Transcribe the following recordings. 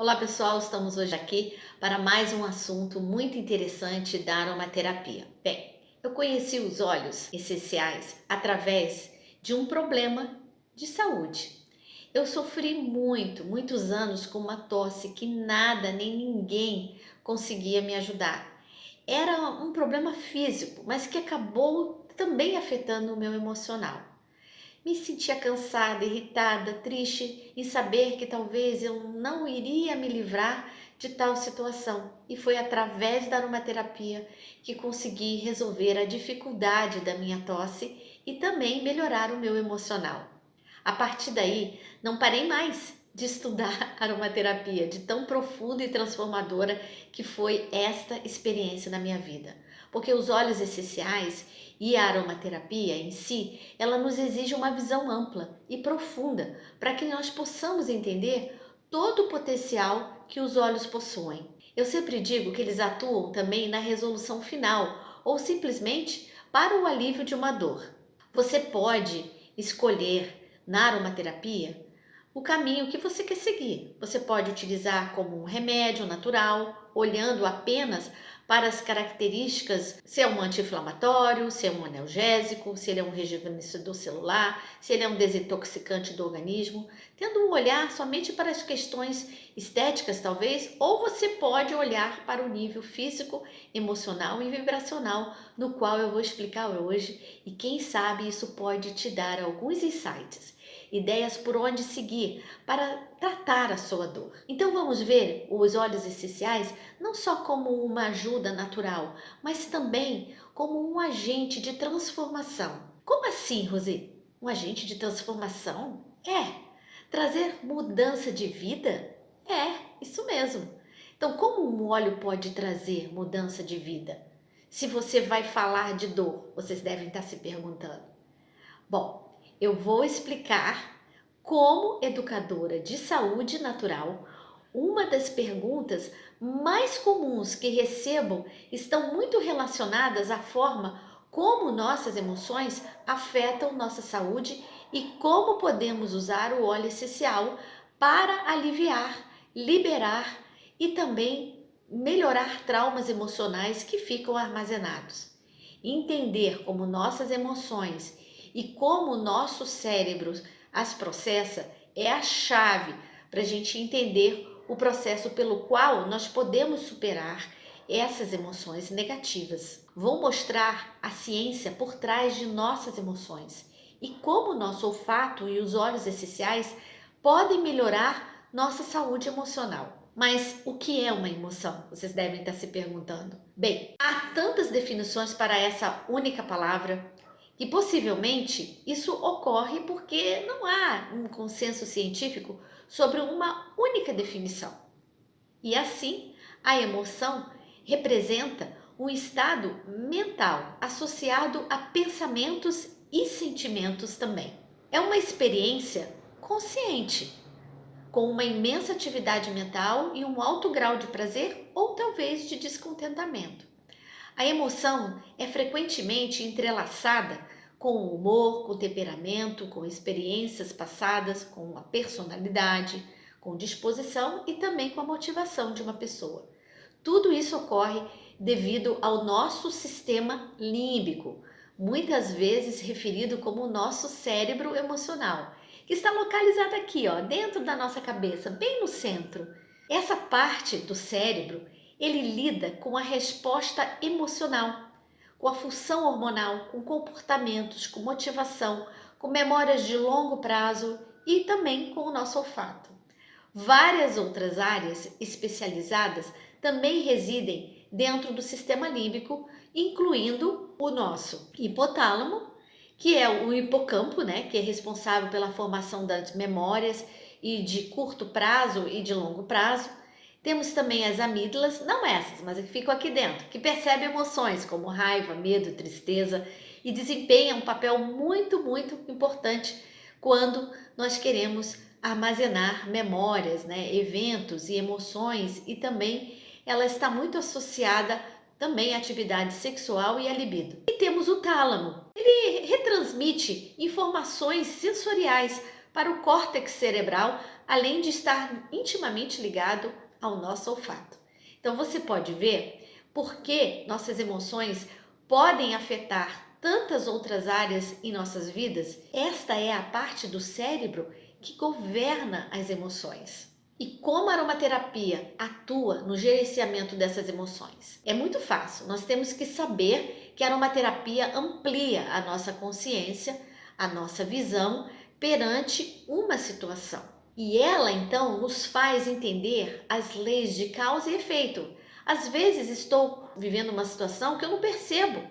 Olá pessoal, estamos hoje aqui para mais um assunto muito interessante da aromaterapia. Bem, eu conheci os óleos essenciais através de um problema de saúde. Eu sofri muitos anos com uma tosse que nada nem ninguém conseguia me ajudar. Era um problema físico, mas que acabou também afetando o meu emocional. Me sentia cansada, irritada, triste em saber que talvez eu não iria me livrar de tal situação. E foi através da aromaterapia que consegui resolver a dificuldade da minha tosse e também melhorar o meu emocional. A partir daí, não parei mais de estudar aromaterapia, de tão profunda e transformadora que foi esta experiência na minha vida. Porque os óleos essenciais e a aromaterapia em si, ela nos exige uma visão ampla e profunda para que nós possamos entender todo o potencial que os óleos possuem. Eu sempre digo que eles atuam também na resolução final ou simplesmente para o alívio de uma dor. Você pode escolher na aromaterapia o caminho que você quer seguir. Você pode utilizar como um remédio natural, olhando apenas para as características, se é um anti-inflamatório, se é um analgésico, se ele é um rejuvenescedor celular, se ele é um desintoxicante do organismo, tendo um olhar somente para as questões estéticas talvez, ou você pode olhar para o nível físico, emocional e vibracional, no qual eu vou explicar hoje, e quem sabe isso pode te dar alguns insights, ideias por onde seguir para tratar a sua dor. Então vamos ver os óleos essenciais não só como uma ajuda natural, mas também como um agente de transformação. Como assim, Rosi? Um agente de transformação? Trazer mudança de vida? Isso mesmo. Então, como um óleo pode trazer mudança de vida? Se você vai falar de dor, vocês devem estar se perguntando. Bom, eu vou explicar como educadora de saúde natural. Uma das perguntas mais comuns que recebo estão muito relacionadas à forma como nossas emoções afetam nossa saúde e como podemos usar o óleo essencial para aliviar, liberar e também melhorar traumas emocionais que ficam armazenados. Entender como nossas emoções e como o nosso cérebro as processa é a chave para a gente entender o processo pelo qual nós podemos superar essas emoções negativas. Vou mostrar a ciência por trás de nossas emoções e como o nosso olfato e os óleos essenciais podem melhorar nossa saúde emocional. Mas o que é uma emoção? Vocês devem estar se perguntando. Bem, há tantas definições para essa única palavra que possivelmente isso ocorre porque não há um consenso científico sobre uma única definição. E assim, a emoção representa um estado mental associado a pensamentos e sentimentos também. É uma experiência consciente, com uma imensa atividade mental e um alto grau de prazer ou talvez de descontentamento. A emoção é frequentemente entrelaçada com o humor, com o temperamento, com experiências passadas, com a personalidade, com disposição e também com a motivação de uma pessoa. Tudo isso ocorre devido ao nosso sistema límbico, muitas vezes referido como o nosso cérebro emocional, que está localizado aqui, ó, dentro da nossa cabeça, bem no centro. Essa parte do cérebro, ele lida com a resposta emocional, com a função hormonal, com comportamentos, com motivação, com memórias de longo prazo e também com o nosso olfato. Várias outras áreas especializadas também residem dentro do sistema límbico, incluindo o nosso hipotálamo, que é o hipocampo, né, que é responsável pela formação das memórias e de curto prazo e de longo prazo. Temos também as amígdalas, não essas, mas que ficam aqui dentro, que percebem emoções como raiva, medo, tristeza e desempenham um papel muito importante quando nós queremos armazenar memórias, né, eventos e emoções, e também ela está muito associada também à atividade sexual e à libido. E temos o tálamo. Ele retransmite informações sensoriais para o córtex cerebral além de estar intimamente ligado ao nosso olfato. Então você pode ver por que nossas emoções podem afetar tantas outras áreas em nossas vidas. Esta é a parte do cérebro que governa as emoções. E como a aromaterapia atua no gerenciamento dessas emoções? É muito fácil, nós temos que saber que a aromaterapia amplia a nossa consciência, a nossa visão perante uma situação. E ela então nos faz entender as leis de causa e efeito. Às vezes estou vivendo uma situação que eu não percebo,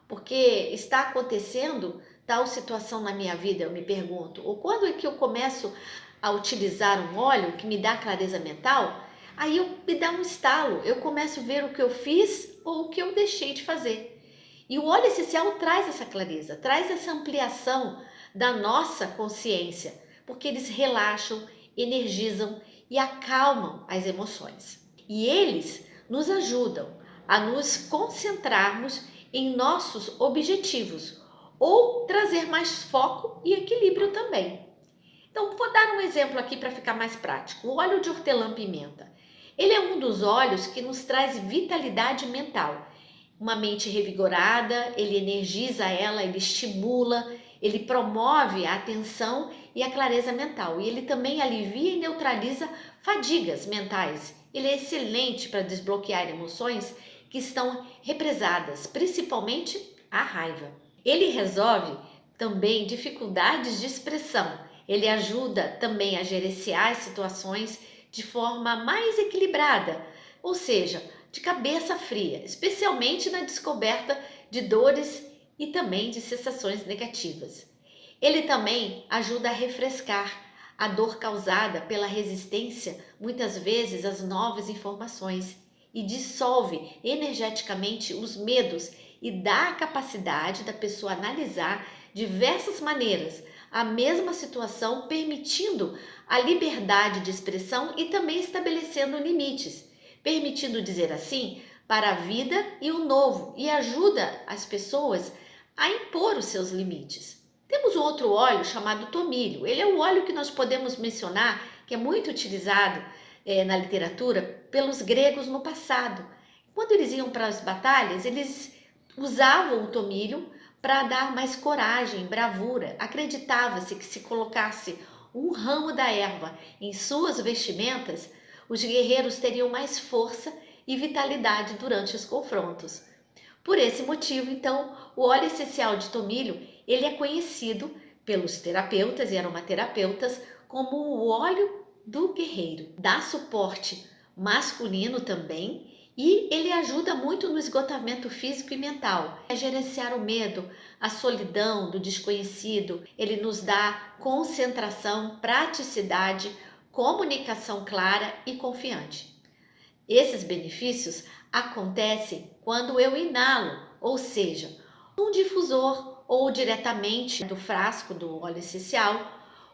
porque está acontecendo tal situação na minha vida, eu me pergunto. Ou quando é que eu começo a utilizar um óleo que me dá clareza mental, aí me dá um estalo, eu começo a ver o que eu fiz ou o que eu deixei de fazer. E o óleo essencial traz essa clareza, traz essa ampliação da nossa consciência, porque eles relaxam, energizam e acalmam as emoções. E eles nos ajudam a nos concentrarmos em nossos objetivos ou trazer mais foco e equilíbrio também. Então, vou dar um exemplo aqui para ficar mais prático. O óleo de hortelã-pimenta. Ele é um dos óleos que nos traz vitalidade mental. Uma mente revigorada, ele energiza ela, ele estimula, ele promove a atenção e a clareza mental. E ele também alivia e neutraliza fadigas mentais. Ele é excelente para desbloquear emoções que estão represadas, principalmente a raiva. Ele resolve também dificuldades de expressão. Ele ajuda também a gerenciar as situações de forma mais equilibrada, ou seja, de cabeça fria, especialmente na descoberta de dores e também de sensações negativas. Ele também ajuda a refrescar a dor causada pela resistência, muitas vezes, às novas informações, e dissolve energeticamente os medos e dá a capacidade da pessoa analisar diversas maneiras a mesma situação, permitindo a liberdade de expressão e também estabelecendo limites, permitindo dizer assim para a vida e o novo, e ajuda as pessoas a impor os seus limites. Temos um outro óleo chamado tomilho. Ele é o óleo que nós podemos mencionar, que é muito utilizado na literatura pelos gregos no passado. Quando eles iam para as batalhas, eles usavam o tomilho para dar mais coragem, bravura. Acreditava-se que se colocasse um ramo da erva em suas vestimentas, os guerreiros teriam mais força e vitalidade durante os confrontos. Por esse motivo, então, o óleo essencial de tomilho, ele é conhecido pelos terapeutas e aromaterapeutas como o óleo do guerreiro. Dá suporte masculino também e ele ajuda muito no esgotamento físico e mental, a gerenciar o medo, a solidão do desconhecido. Ele nos dá concentração, praticidade, comunicação clara e confiante. Esses benefícios acontecem quando eu inalo, ou seja, um difusor ou diretamente do frasco do óleo essencial,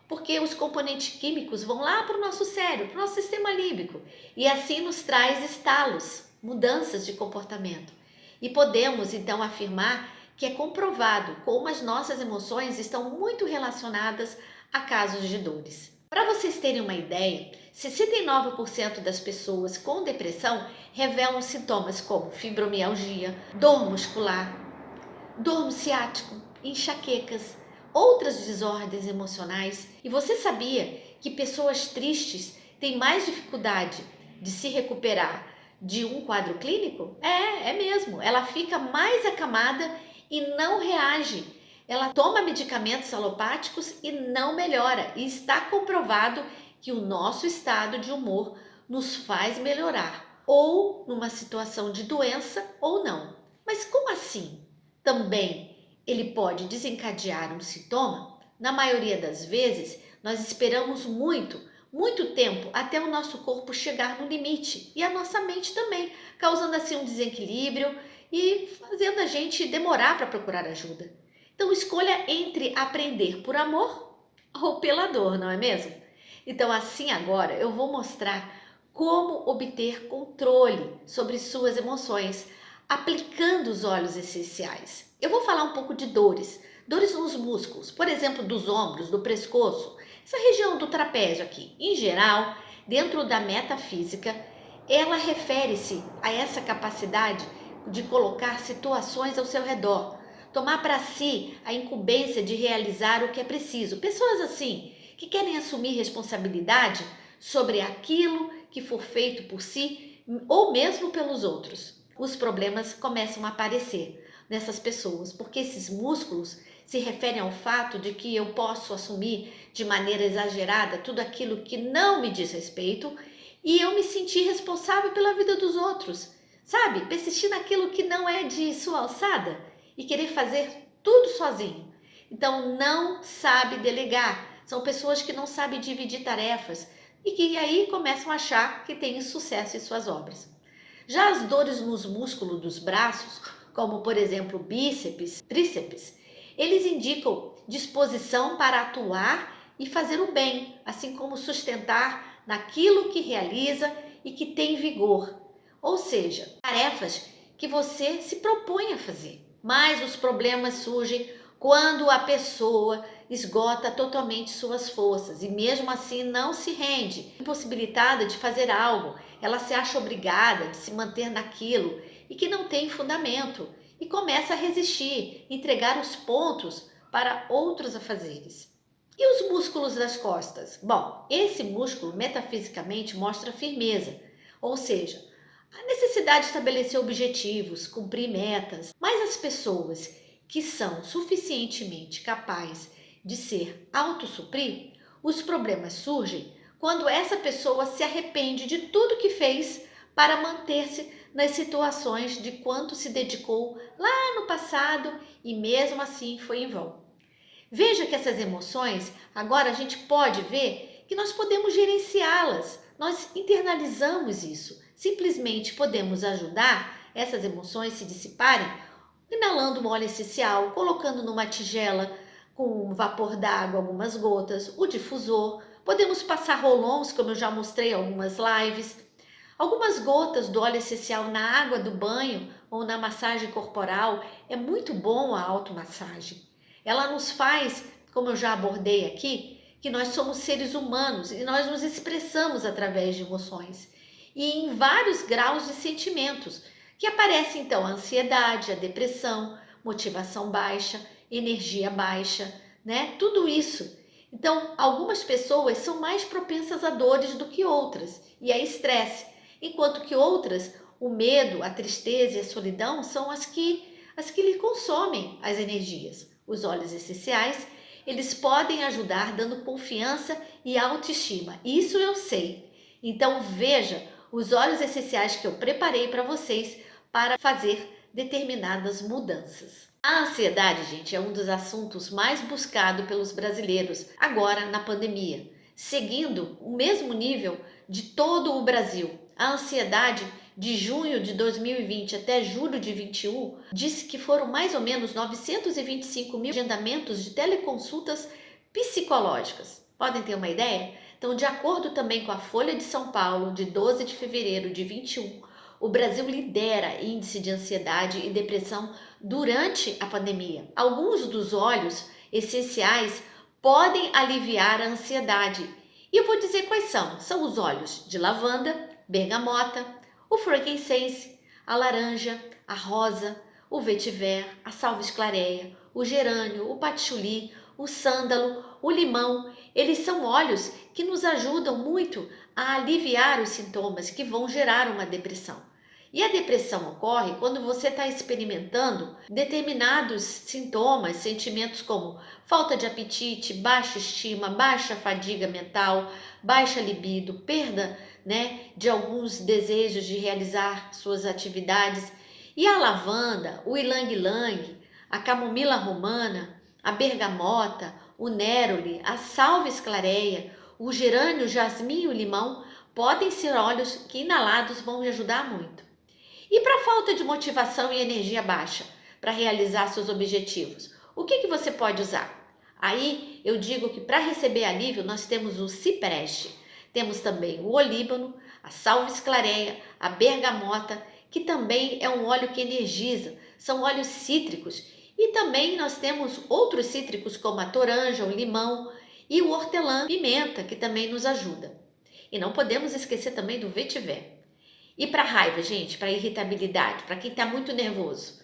porque os componentes químicos vão lá para o nosso cérebro, para o nosso sistema límbico, e assim nos traz estalos, mudanças de comportamento. E podemos então afirmar que é comprovado como as nossas emoções estão muito relacionadas a casos de dores. Para vocês terem uma ideia, 69% das pessoas com depressão revelam sintomas como fibromialgia, dor muscular, dor no ciático, enxaquecas, outras desordens emocionais. E você sabia que pessoas tristes têm mais dificuldade de se recuperar de um quadro clínico? É mesmo. Ela fica mais acamada e não reage. Ela toma medicamentos alopáticos e não melhora. E está comprovado que o nosso estado de humor nos faz melhorar, ou numa situação de doença ou não. Mas como assim? Também ele pode desencadear um sintoma? Na maioria das vezes, nós esperamos muito tempo até o nosso corpo chegar no limite e a nossa mente também, causando assim um desequilíbrio e fazendo a gente demorar para procurar ajuda. Então, escolha entre aprender por amor ou pela dor, não é mesmo? Então, assim agora eu vou mostrar como obter controle sobre suas emoções aplicando os óleos essenciais. Eu vou falar um pouco de dores nos músculos, por exemplo, dos ombros, do pescoço, Essa região do trapézio aqui, em geral, dentro da metafísica, ela refere-se a essa capacidade de colocar situações ao seu redor, tomar para si a incumbência de realizar o que é preciso. Pessoas assim, que querem assumir responsabilidade sobre aquilo que for feito por si ou mesmo pelos outros. Os problemas começam a aparecer nessas pessoas, porque esses músculos se referem ao fato de que eu posso assumir de maneira exagerada tudo aquilo que não me diz respeito e eu me sentir responsável pela vida dos outros, sabe? Persistir naquilo que não é de sua alçada e querer fazer tudo sozinho. Então não sabe delegar. São pessoas que não sabem dividir tarefas e que aí começam a achar que têm sucesso em suas obras. Já as dores nos músculos dos braços, como por exemplo bíceps, tríceps, eles indicam disposição para atuar e fazer o bem, assim como sustentar naquilo que realiza e que tem vigor. Ou seja, tarefas que você se propõe a fazer. Mas os problemas surgem quando a pessoa esgota totalmente suas forças e mesmo assim não se rende, impossibilitada de fazer algo. Ela se acha obrigada de se manter naquilo e que não tem fundamento e começa a resistir, entregar os pontos para outros afazeres. E os músculos das costas? Bom, esse músculo metafisicamente mostra firmeza, ou seja, a necessidade de estabelecer objetivos, cumprir metas, mas as pessoas que são suficientemente capazes de ser autossuprir, os problemas surgem quando essa pessoa se arrepende de tudo que fez para manter-se nas situações de quanto se dedicou lá no passado e mesmo assim foi em vão. Veja que essas emoções, agora a gente pode ver que nós podemos gerenciá-las, nós internalizamos isso. Simplesmente podemos ajudar essas emoções se dissiparem inalando um óleo essencial, colocando numa tigela com um vapor d'água algumas gotas, o difusor. Podemos passar rolons, como eu já mostrei em algumas lives. Algumas gotas do óleo essencial na água do banho ou na massagem corporal. É muito bom a automassagem. Ela nos faz, como eu já abordei aqui, que nós somos seres humanos e nós nos expressamos através de emoções e em vários graus de sentimentos, que aparece então a ansiedade, a depressão, motivação baixa, energia baixa, né? Tudo isso. Então, algumas pessoas são mais propensas a dores do que outras e a estresse, enquanto que outras, o medo, a tristeza e a solidão são as que lhe consomem as energias. Os óleos essenciais, eles podem ajudar dando confiança e autoestima. Isso eu sei. Então veja os óleos essenciais que eu preparei para vocês para fazer determinadas mudanças. A ansiedade, gente, é um dos assuntos mais buscados pelos brasileiros agora na pandemia, seguindo o mesmo nível de todo o Brasil. A ansiedade de junho de 2020 até julho de 21 disse que foram mais ou menos 925 mil agendamentos de teleconsultas psicológicas. Podem ter uma ideia? Então, de acordo também com a Folha de São Paulo, de 12 de fevereiro de 21, o Brasil lidera índice de ansiedade e depressão durante a pandemia. Alguns dos óleos essenciais podem aliviar a ansiedade. E eu vou dizer quais são. São os óleos de lavanda, bergamota, o frankincense, a laranja, a rosa, o vetiver, a salvia-esclareia, o gerânio, o patchouli, o sândalo, o limão. Eles são óleos que nos ajudam muito a aliviar os sintomas que vão gerar uma depressão. E a depressão ocorre quando você está experimentando determinados sintomas, sentimentos como falta de apetite, baixa estima, baixa fadiga mental, baixa libido, perda, de alguns desejos de realizar suas atividades. E a lavanda, o ilang-ilang, a camomila romana, a bergamota, o néroli, a salvia-esclareia, o gerânio, o jasmim e o limão podem ser óleos que inalados vão me ajudar muito. E para falta de motivação e energia baixa para realizar seus objetivos, o que você pode usar? Aí eu digo que para receber alívio nós temos o cipreste, temos também o olíbano, a salvia-esclareia, a bergamota, que também é um óleo que energiza, são óleos cítricos. E também nós temos outros cítricos como a toranja, o limão e o hortelã-pimenta, que também nos ajuda. E não podemos esquecer também do vetiver. E para raiva, gente, para irritabilidade, para quem está muito nervoso,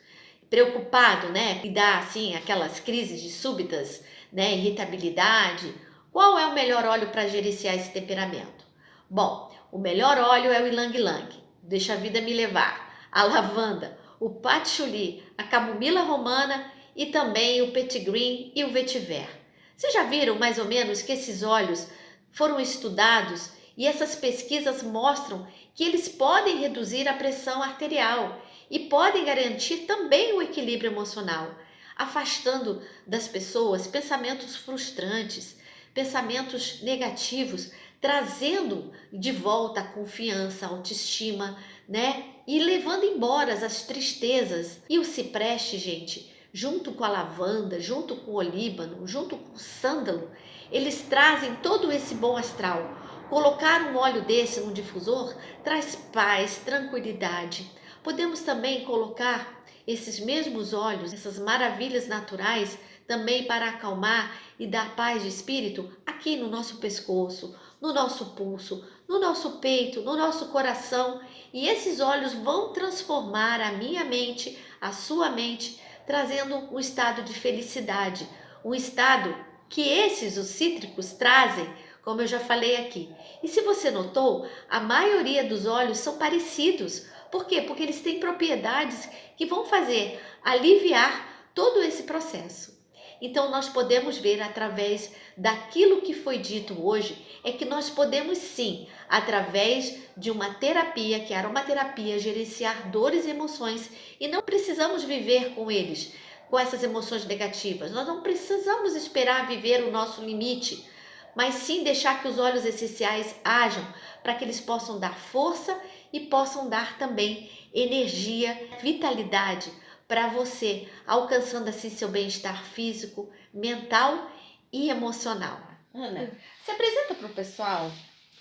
preocupado, né, e dá assim aquelas crises de súbitas, né, irritabilidade, qual é o melhor óleo para gerenciar esse temperamento? Bom, o melhor óleo é o ylang-ylang, deixa a vida me levar, a lavanda, o patchouli, a camomila romana e também o petitgreen e o vetiver. Vocês já viram mais ou menos que esses óleos foram estudados e essas pesquisas mostram que eles podem reduzir a pressão arterial e podem garantir também o equilíbrio emocional, afastando das pessoas pensamentos frustrantes, pensamentos negativos, trazendo de volta a confiança, a autoestima, né? E levando embora as tristezas. E o cipreste, gente, junto com a lavanda, junto com o olíbano, junto com o sândalo, eles trazem todo esse bom astral. Colocar um óleo desse no difusor traz paz, tranquilidade. Podemos também colocar esses mesmos óleos, essas maravilhas naturais, também para acalmar e dar paz de espírito aqui no nosso pescoço, no nosso pulso, no nosso peito, no nosso coração. E esses óleos vão transformar a minha mente, a sua mente, trazendo um estado de felicidade, um estado que esses, os cítricos, trazem, como eu já falei aqui. E se você notou, a maioria dos óleos são parecidos. Por quê? Porque eles têm propriedades que vão fazer aliviar todo esse processo. Então, nós podemos ver através daquilo que foi dito hoje, é que nós podemos sim, através de uma terapia, que é a aromaterapia, gerenciar dores e emoções e não precisamos viver com eles, com essas emoções negativas. Nós não precisamos esperar viver o nosso limite, mas sim deixar que os óleos essenciais ajam para que eles possam dar força e possam dar também energia, vitalidade para você, alcançando assim seu bem-estar físico, mental e emocional. Ana, se apresenta para o pessoal.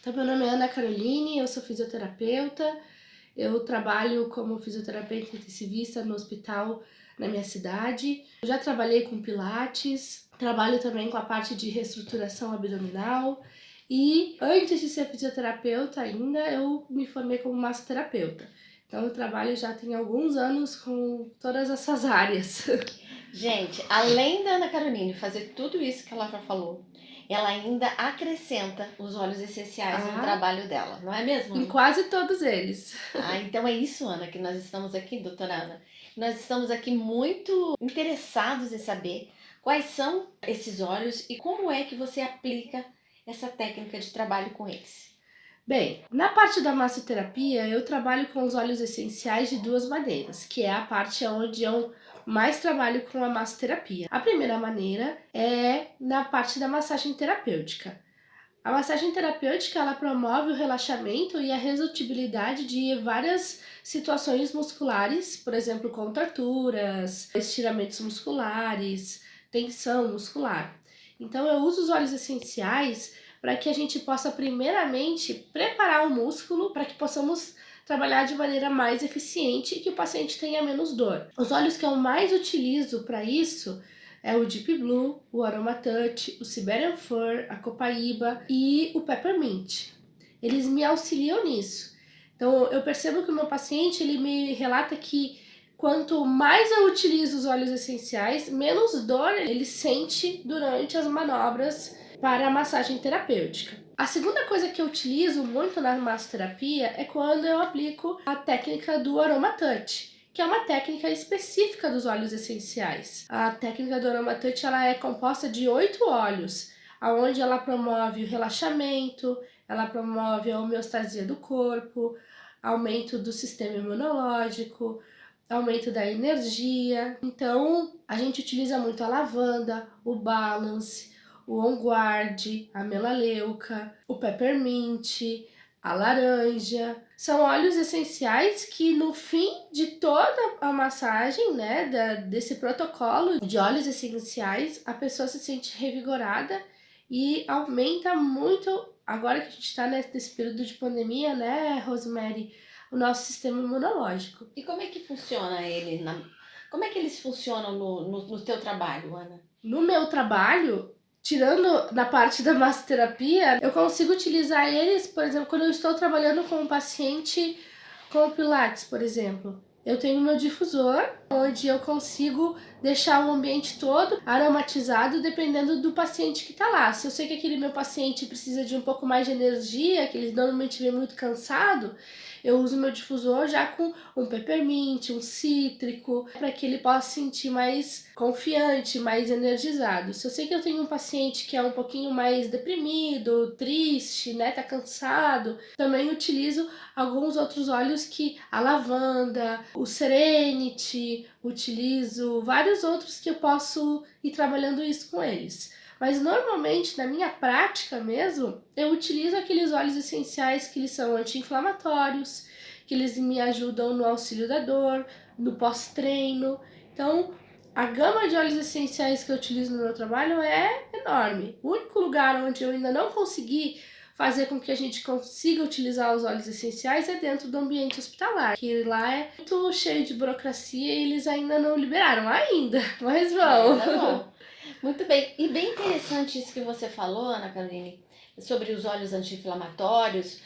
Então, meu nome é Ana Caroline, eu sou fisioterapeuta, eu trabalho como fisioterapeuta intensivista no hospital na minha cidade. Eu já trabalhei com pilates, trabalho também com a parte de reestruturação abdominal e antes de ser fisioterapeuta ainda, eu me formei como massoterapeuta. Então eu trabalho já tem alguns anos com todas essas áreas. Gente, além da Ana Caroline fazer tudo isso que ela já falou, ela ainda acrescenta os óleos essenciais no trabalho dela, não é mesmo, Em Ana? quase todos eles. Então é isso, Ana, que nós estamos aqui, doutora Ana. Nós estamos aqui muito interessados em saber quais são esses óleos e como é que você aplica essa técnica de trabalho com eles. Bem, na parte da massoterapia, eu trabalho com os óleos essenciais de duas maneiras, que é a parte onde eu mais trabalho com a massoterapia. A primeira maneira é na parte da massagem terapêutica. A massagem terapêutica, ela promove o relaxamento e a resolutibilidade de várias situações musculares, por exemplo, contraturas, estiramentos musculares, tensão muscular. Então eu uso os óleos essenciais para que a gente possa primeiramente preparar o músculo para que possamos trabalhar de maneira mais eficiente e que o paciente tenha menos dor. Os óleos que eu mais utilizo para isso é o Deep Blue, o Aroma Touch, o Siberian Fir, a Copaíba e o Peppermint. Eles me auxiliam nisso. Então eu percebo que o meu paciente ele me relata que quanto mais eu utilizo os óleos essenciais, menos dor ele sente durante as manobras para a massagem terapêutica. A segunda coisa que eu utilizo muito na massoterapia é quando eu aplico a técnica do Aroma Touch, que é uma técnica específica dos óleos essenciais. A técnica do Aroma Touch ela é composta de 8 óleos, onde ela promove o relaxamento, ela promove a homeostasia do corpo, aumento do sistema imunológico, aumento da energia. Então, a gente utiliza muito a lavanda, o balance, o on guard, a melaleuca, o peppermint, a laranja. São óleos essenciais que no fim de toda a massagem, né, desse protocolo de óleos essenciais, a pessoa se sente revigorada e aumenta muito, agora que a gente está nesse período de pandemia, né, Rosemary, o nosso sistema imunológico. E como é que funciona ele? Como é que eles funcionam no teu trabalho, Ana? No meu trabalho, tirando na parte da massoterapia, eu consigo utilizar eles, por exemplo, quando eu estou trabalhando com um paciente com Pilates, por exemplo. Eu tenho meu difusor, onde eu consigo deixar o ambiente todo aromatizado dependendo do paciente que está lá. Se eu sei que aquele meu paciente precisa de um pouco mais de energia, que ele normalmente vem muito cansado, eu uso meu difusor já com um peppermint, um cítrico, para que ele possa se sentir mais confiante, mais energizado. Se eu sei que eu tenho um paciente que é um pouquinho mais deprimido, triste, né, tá cansado, também utilizo alguns outros óleos que a lavanda, o Serenity, utilizo vários outros que eu posso ir trabalhando isso com eles. Mas normalmente, na minha prática mesmo, eu utilizo aqueles óleos essenciais que eles são anti-inflamatórios, que eles me ajudam no auxílio da dor, no pós-treino. Então, a gama de óleos essenciais que eu utilizo no meu trabalho é enorme. O único lugar onde eu ainda não consegui fazer com que a gente consiga utilizar os óleos essenciais é dentro do ambiente hospitalar, que lá é muito cheio de burocracia e eles ainda não liberaram ainda, mas vão. Tá bom. Muito bem. E bem interessante isso que você falou, Ana Caroline, sobre os óleos anti-inflamatórios,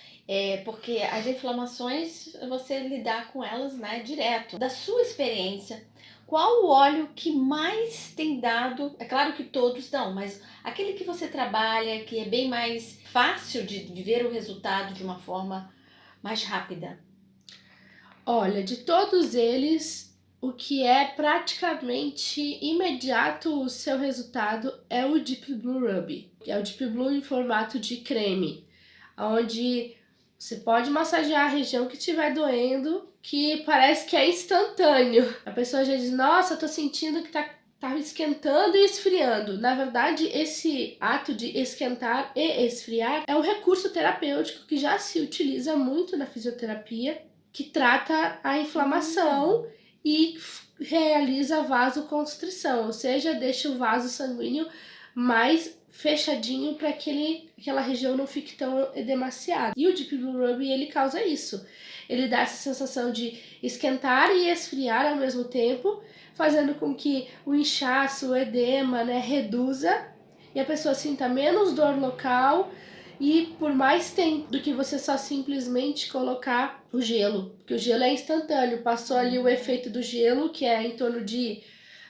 porque as inflamações, você lidar com elas, né, direto. Da sua experiência, qual o óleo que mais tem dado? É claro que todos dão, mas aquele que você trabalha, que é bem mais fácil de ver o resultado de uma forma mais rápida. Olha, de todos eles, o que é praticamente imediato o seu resultado é o Deep Blue Ruby, que é o Deep Blue em formato de creme, onde você pode massagear a região que estiver doendo, que parece que é instantâneo. A pessoa já diz, nossa, eu tô sentindo que tá esquentando e esfriando. Na verdade, esse ato de esquentar e esfriar é um recurso terapêutico que já se utiliza muito na fisioterapia, que trata a inflamação e realiza vasoconstrição, ou seja, deixa o vaso sanguíneo mais fechadinho para que aquela região não fique tão edemaciada. E o Deep Blue Ruby, ele causa isso. Ele dá essa sensação de esquentar e esfriar ao mesmo tempo, fazendo com que o inchaço, o edema, né, reduza e a pessoa sinta menos dor local e por mais tempo do que você só simplesmente colocar o gelo, porque o gelo é instantâneo, passou ali o efeito do gelo, que é em torno de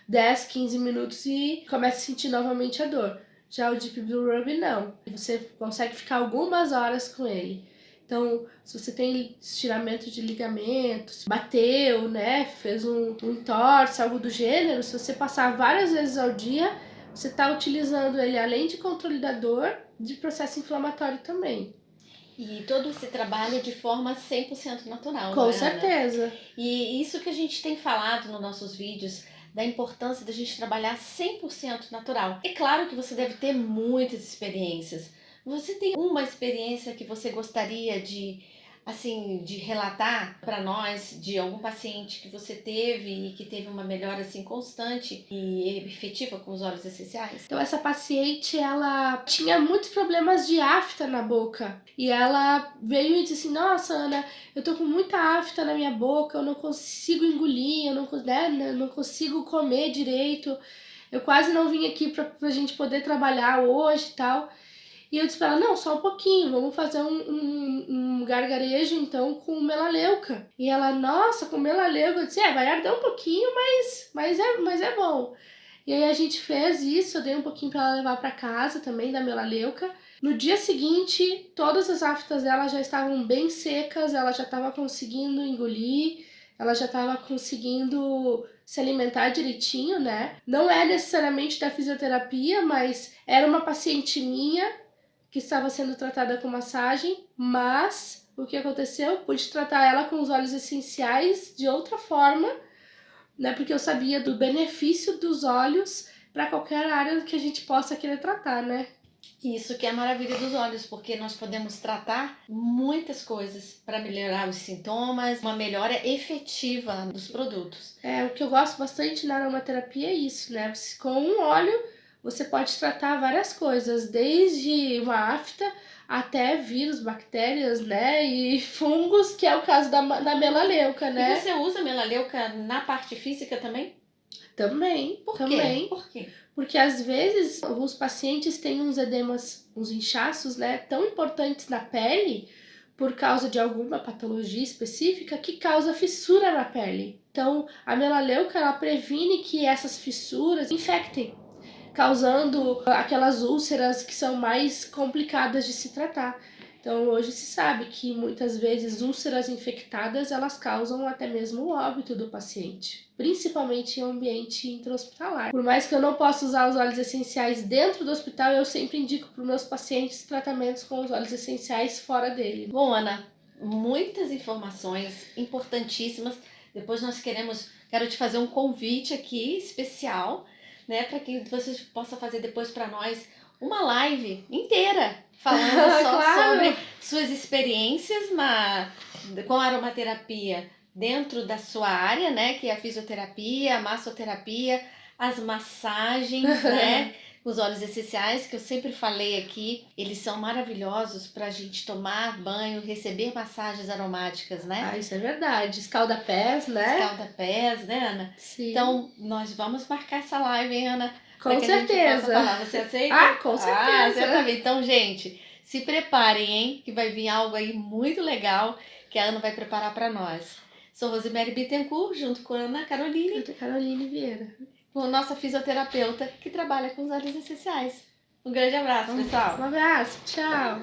10, 15 minutos e começa a sentir novamente a dor. Já o Deep Blue Ruby não, você consegue ficar algumas horas com ele. Então, se você tem estiramento de ligamentos, bateu, né, fez um entorse, algo do gênero, se você passar várias vezes ao dia, você está utilizando ele além de controle da dor, de processo inflamatório também. E todo esse trabalho de forma 100% natural, Com não é, certeza. Ana? E isso que a gente tem falado nos nossos vídeos, da importância da gente trabalhar 100% natural. É claro que você deve ter muitas experiências. Você tem uma experiência que você gostaria de, assim, de relatar para nós de algum paciente que você teve e que teve uma melhora assim constante e efetiva com os óleos essenciais? Então essa paciente, ela tinha muitos problemas de afta na boca. E ela veio e disse assim, nossa, Ana, eu tô com muita afta na minha boca, eu não consigo engolir, eu não consigo comer direito. Eu quase não vim aqui pra gente poder trabalhar hoje e tal. E eu disse pra ela, não, só um pouquinho, vamos fazer um gargarejo então com melaleuca. E ela, nossa, com melaleuca, eu disse, vai arder um pouquinho, mas é bom. E aí a gente fez isso, eu dei um pouquinho para ela levar para casa também da melaleuca. No dia seguinte, todas as aftas dela já estavam bem secas, ela já estava conseguindo engolir, ela já estava conseguindo se alimentar direitinho, né? Não é necessariamente da fisioterapia, mas era uma paciente minha que estava sendo tratada com massagem, mas o que aconteceu? Pude tratar ela com os óleos essenciais de outra forma, né? Porque eu sabia do benefício dos óleos para qualquer área que a gente possa querer tratar, né? Isso que é a maravilha dos óleos, porque nós podemos tratar muitas coisas para melhorar os sintomas, uma melhora efetiva dos produtos. O que eu gosto bastante na aromaterapia é isso, né? Com um óleo você pode tratar várias coisas, desde uma afta até vírus, bactérias, né? E fungos, que é o caso da melaleuca, né? E você usa melaleuca na parte física também? Também, Por também. quê? Por quê? Porque às vezes alguns pacientes têm uns edemas, uns inchaços, né, tão importantes na pele por causa de alguma patologia específica que causa fissura na pele. Então, a melaleuca ela previne que essas fissuras infectem, causando aquelas úlceras que são mais complicadas de se tratar. Então, hoje se sabe que muitas vezes úlceras infectadas elas causam até mesmo o óbito do paciente, principalmente em ambiente intra-hospitalar. Por mais que eu não possa usar os óleos essenciais dentro do hospital, eu sempre indico para os meus pacientes tratamentos com os óleos essenciais fora dele. Bom, Ana, muitas informações importantíssimas. Depois quero te fazer um convite aqui especial, né, para que você possa fazer depois para nós uma live inteira falando só Claro. sobre suas experiências com aromaterapia dentro da sua área, né, que é a fisioterapia, a massoterapia, as massagens, né, os óleos essenciais, que eu sempre falei aqui, eles são maravilhosos para a gente tomar banho, receber massagens aromáticas, né? Ah, isso é verdade. Escalda-pés, né? Escalda-pés, né, Ana? Sim. Então, nós vamos marcar essa live, hein, Ana? Com que a gente certeza. possa falar. Você aceita? Ah, com certeza. Certamente. Então, gente, se preparem, hein? Que vai vir algo aí muito legal que a Ana vai preparar para nós. Sou Rosemary Bittencourt, junto com a Ana Caroline, Caroline Vieira, com nossa fisioterapeuta que trabalha com os óleos essenciais. Um grande abraço, pessoal. Um abraço, tchau.